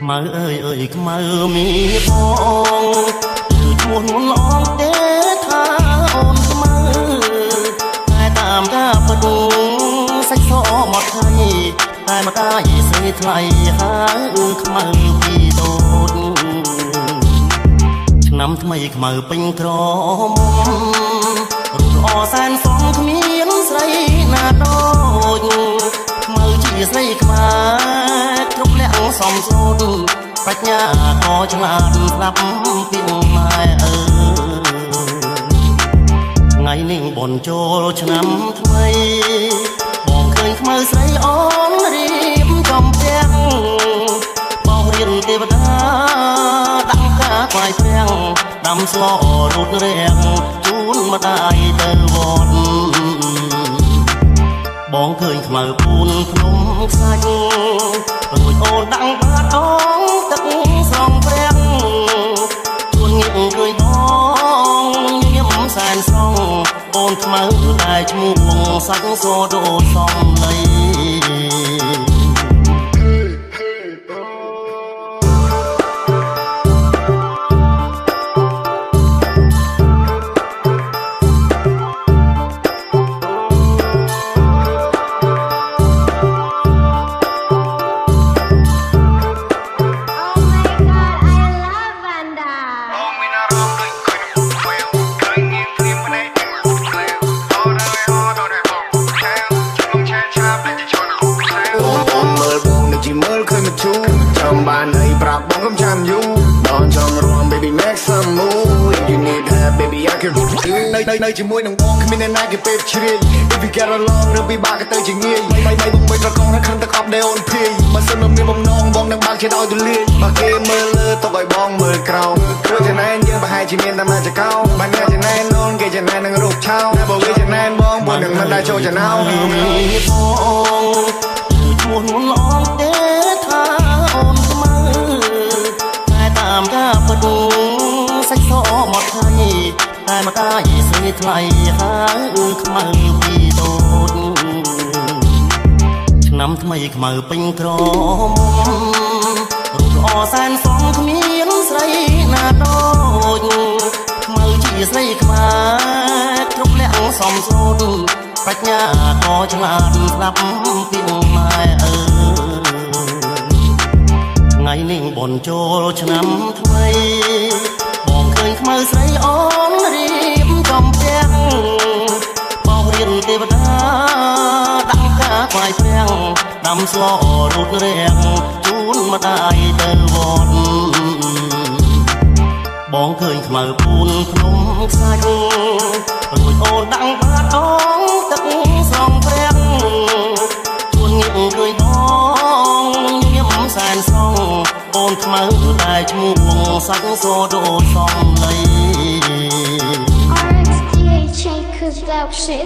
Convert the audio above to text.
មើអើយអើយខ្មៅមានបងគឺឈ្មោះមុនអងទេថាអូនខ្មៅតែតាមកាបដូរសាច់សមកថៃតែមកដាយស្រីថ្លៃហើយខ្មៅពីតូចឆ្នាំថ្មីខ្មៅពេញក្រមុំរូបល្អសែនសងគ្មានស្រីណាដូចខ្មៅជាស្រីខ្មែរគ្រប់លក្ខសំសូនបញ្ញាក៏ឆ្លាតស្ដាប់ពីម៉ែអើថ្ងៃនេះបនចូលឆ្នាំថ្មីបងឃើញខ្មៅស្រីអូនរៀបចំផ្ទះបងរៀនទេវតាដាក់ការខ្វាយព្រាំងដាំស្លរូតរាំងជូនម្ដាយទៅវត្តបងឃើញខ្មៅពូនភ្នំខ្សាច់រួចអូនដាក់បាតអងទឹកស្រង់ព្រាំងជួនងាកឃើញបងញៀមសែនសងអូនខ្មៅតែឈ្មោះសាច់សដូរសំឡីបានឲ្យប្រាប់បងកុំចាំយូរដល់ចង់រួម baby make some move if you need help baby I can do នៅជាមួយនឹងបងគ្មានអ្នកណាគេពេលជ្រាយ if you get along ឬពិបាកក៏ទៅជាងាយបាយបងបីប្រកងខំទឹកអប់ដេអូនភីបើសិនមិនមានបំណងបងនឹងបើកជាឲ្យទូលាយបើគេមើលលើទុកឲ្យបងមើលក្រោមព្រោះចំណែនយើងប្រហែលជាមានតែមកចកោបានអ្នកចំណែនអូនគេចំណែននឹងរូបឆោតែបើវាចំណែនបងនឹងមិនដែរចូលចំណោមបងឈ្មោះមុនអងទេថាអូនខ្មៅតែតាមកាបដូរសាច់សមកថៃតែមកដាយស្រីថ្លៃហើយខ្មៅពីតូចឆ្នាំថ្មីខ្មៅពេញក្រមុំរូបល្អសែនសងគ្មានស្រីណាដូចខ្មៅជាស្រីខ្មែរគ្រប់លក្ខសំសូនបញ្ញាក៏ឆ្លាតស្ដាប់ពីម៉ែអើថ្ងៃនេះបនចូលឆ្នាំថ្មីបងឃើញខ្មៅស្រីអូនរៀបចំផ្ទះបងរៀនទេវតាដាក់ការខ្វាយព្រាំងដាំស្លរូតរាំងជូនម្ដាយទៅវត្តបងឃើញខ្មៅពូនភ្នំខ្សាច់រួចអូនដាក់បាតអងទឹកស្រង់ព្រាំងជួនងាកឃើញបងញៀមសែនសងអូនខ្មៅតែឈ្មោះសាច់សដូរសំឡី RXDH Production